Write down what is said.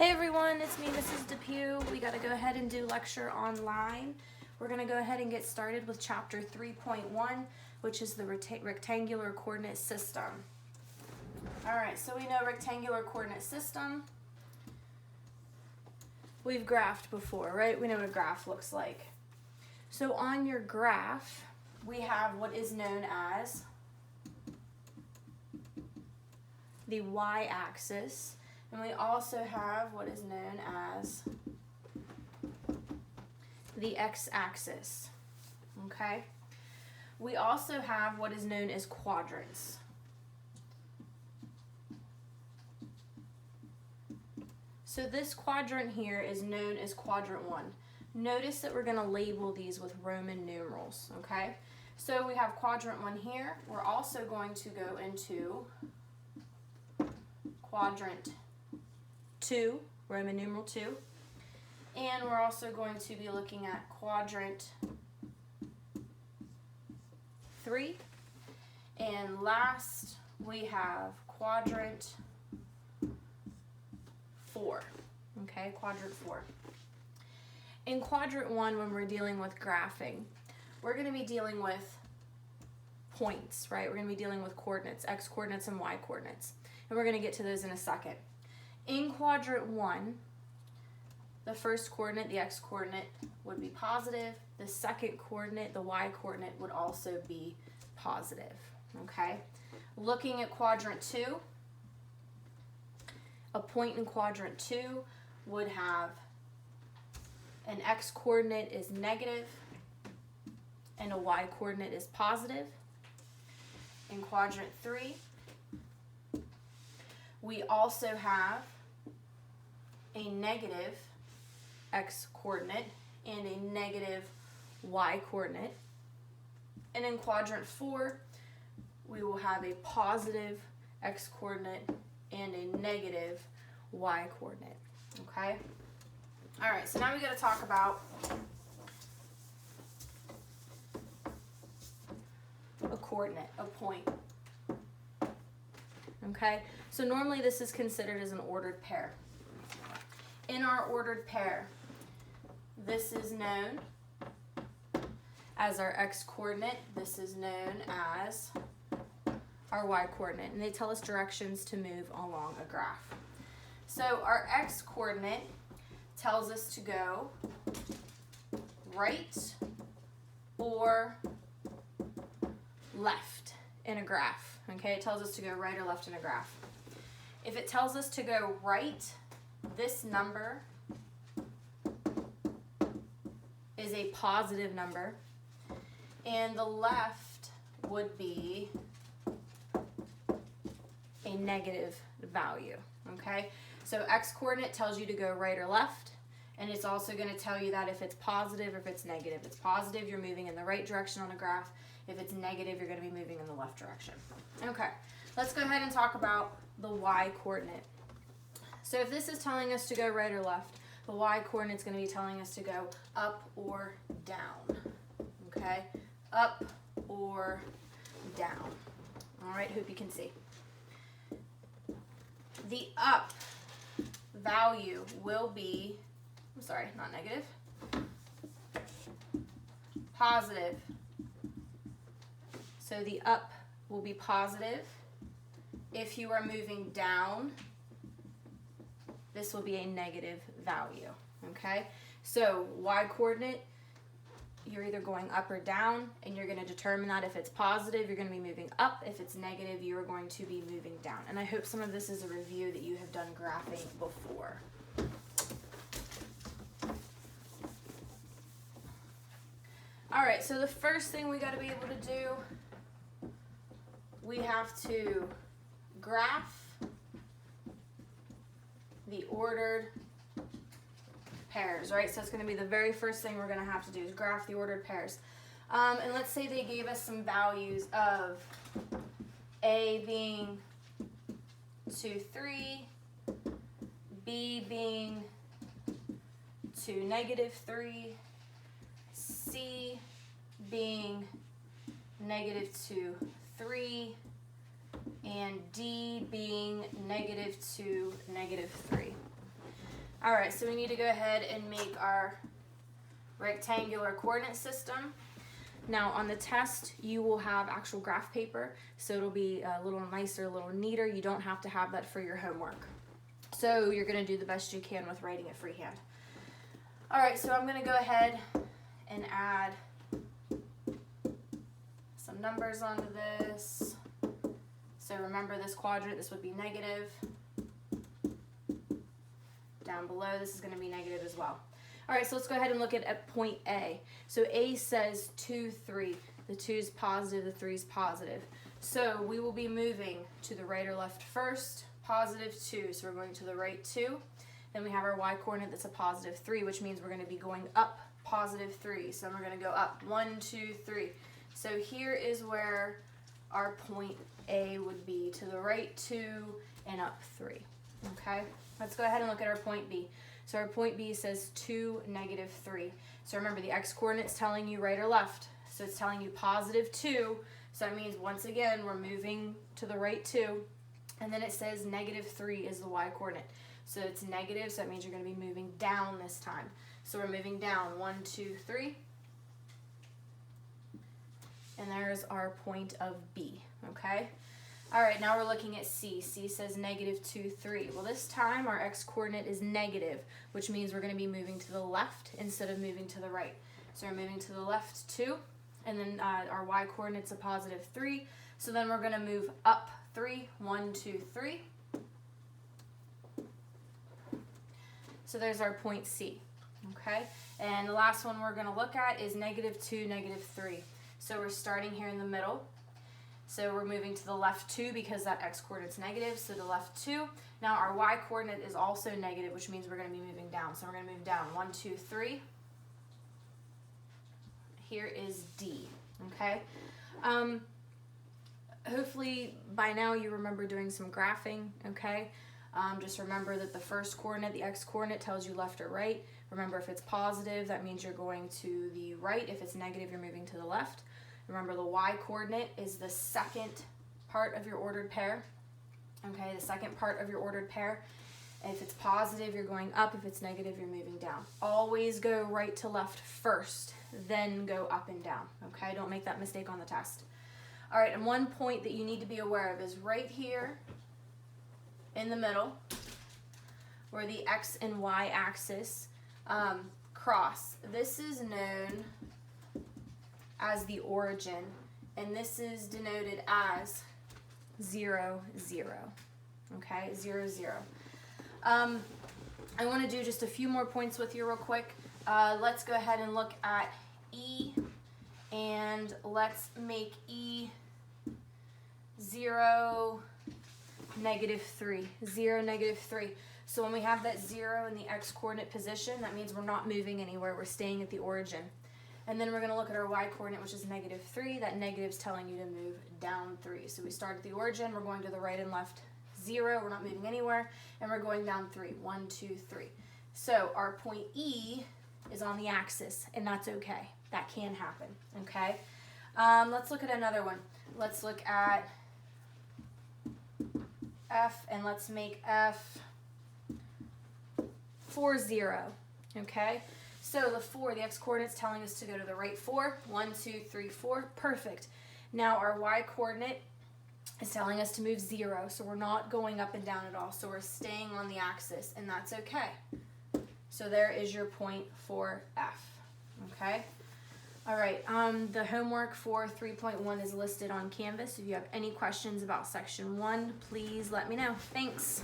Hey everyone, it's me, Mrs. Depew. We got to go ahead and do lecture online. We're going to go ahead and get started with chapter 3.1, which is the rectangular coordinate system. Alright, so we know rectangular coordinate system. We've graphed before, right? We know what a graph looks like. So on your graph, we have what is known as the y-axis. And we also have what is known as the x-axis, okay? We also have what is known as quadrants. So this quadrant here is known as quadrant 1. Notice that we're going to label these with Roman numerals, okay? So we have quadrant 1 here. We're also going to go into quadrant 2, Roman numeral 2, and we're also going to be looking at quadrant 3, and last we have quadrant 4, okay, quadrant 4. In quadrant 1, when we're dealing with graphing, we're going to be dealing with points, right? We're going to be dealing with coordinates, x coordinates and y coordinates, and we're going to get to those in a second. In quadrant 1, the first coordinate, the x-coordinate, would be positive. The second coordinate, the y-coordinate, would also be positive, okay? Looking at quadrant 2, a point in quadrant 2 would have an x-coordinate is negative and a y-coordinate is positive. In quadrant 3, we also have a negative x-coordinate and a negative y-coordinate. And in quadrant 4, we will have a positive x-coordinate and a negative y-coordinate, okay? All right, so now we got to talk about a coordinate, a point. Okay, so normally this is considered as an ordered pair. In our ordered pair, this is known as our x-coordinate. This is known as our y-coordinate, and they tell us directions to move along a graph. So our x-coordinate tells us to go right or left in a graph. Okay, it tells us to go right or left in a graph. If it tells us to go right, this number is a positive number, and the left would be a negative value, okay? So x-coordinate tells you to go right or left, and it's also going to tell you that if it's positive or if it's negative. If it's positive, you're moving in the right direction on a graph. If it's negative, you're going to be moving in the left direction. Okay, let's go ahead and talk about the y-coordinate. So if this is telling us to go right or left, the y-coordinate is going to be telling us to go up or down. Okay, up or down. All right, hope you can see. The up value will be, I'm sorry, not negative, positive. So the up will be positive. If you are moving down, this will be a negative value, okay? So y-coordinate, you're either going up or down, and you're going to determine that. If it's positive, you're going to be moving up. If it's negative, you are going to be moving down. And I hope some of this is a review that you have done graphing before. All right, so the first thing we got to be able to do, we have to graph the ordered pairs, right? So it's going to be the very first thing we're going to have to do is graph the ordered pairs. And let's say they gave us some values of A being 2, 3, B being 2, negative 3, C being negative 2, 3, and D being negative 2, negative 3. All right, so we need to go ahead and make our rectangular coordinate system. Now on the test, you will have actual graph paper, so it'll be a little nicer, a little neater. You don't have to have that for your homework. So you're gonna do the best you can with writing it freehand. All right, so I'm gonna go ahead and add some numbers onto this. So remember this quadrant, this would be negative. Down below, this is gonna be negative as well. All right, so let's go ahead and look at point A. So A says 2, 3. The 2 is positive, the 3 is positive. So we will be moving to the right or left first, positive 2. So we're going to the right 2. Then we have our y coordinate that's a positive 3, which means we're going to be going up positive 3. So we're going to go up 1, 2, 3. So here is where our point A would be, to the right 2 and up 3. Okay, let's go ahead and look at our point B. So our point B says 2, negative 3. So remember, the x-coordinate is telling you right or left. So it's telling you positive 2. So that means, once again, we're moving to the right 2. And then it says negative 3 is the y-coordinate. So it's negative, so that means you're going to be moving down this time. So we're moving down 1, 2, 3. And there's our point of B, okay? All right, now we're looking at C. C says negative 2, 3. Well, this time our x-coordinate is negative, which means we're going to be moving to the left instead of moving to the right. So we're moving to the left 2, and then our y-coordinate's a positive 3. So then we're going to move up 3, 1, 2, 3. So there's our point C, okay? And the last one we're going to look at is negative 2, negative 3. So we're starting here in the middle. So we're moving to the left 2 because that x-coordinate's negative, so the left 2. Now our y-coordinate is also negative, which means we're going to be moving down. So we're going to move down 1, 2, 3. Here is D, okay? Hopefully by now you remember doing some graphing, okay? Just remember that the first coordinate, the x-coordinate, tells you left or right. Remember, if it's positive, that means you're going to the right. If it's negative, you're moving to the left. Remember, the y-coordinate is the second part of your ordered pair. Okay, the second part of your ordered pair. If it's positive, you're going up. If it's negative, you're moving down. Always go right to left first, then go up and down. Okay, don't make that mistake on the test. All right, and one point that you need to be aware of is right here in the middle, where the x and y axis cross. This is known as the origin, and this is denoted as 0, 0. Okay, 0, 0. I want to do just a few more points with you real quick. Let's go ahead and look at E, and let's make E 0, negative 3. 0, negative 3. So when we have that 0 in the x-coordinate position, that means we're not moving anywhere. We're staying at the origin. And then we're going to look at our y-coordinate, which is negative 3. That negative is telling you to move down 3. So we start at the origin. We're going to the right and left 0. We're not moving anywhere. And we're going down 3. 1, 2, 3. So our point E is on the axis, and that's okay. That can happen, okay? Let's look at another one. Let's look at F, and let's make F 4, 0, okay? So the 4, the x-coordinate's telling us to go to the right 4. 1, 2, 3, 4. Perfect. Now our y-coordinate is telling us to move 0, so we're not going up and down at all. So we're staying on the axis, and that's okay. So there is your point for F, okay? All right, the homework for 3.1 is listed on Canvas. If you have any questions about section 1, please let me know. Thanks.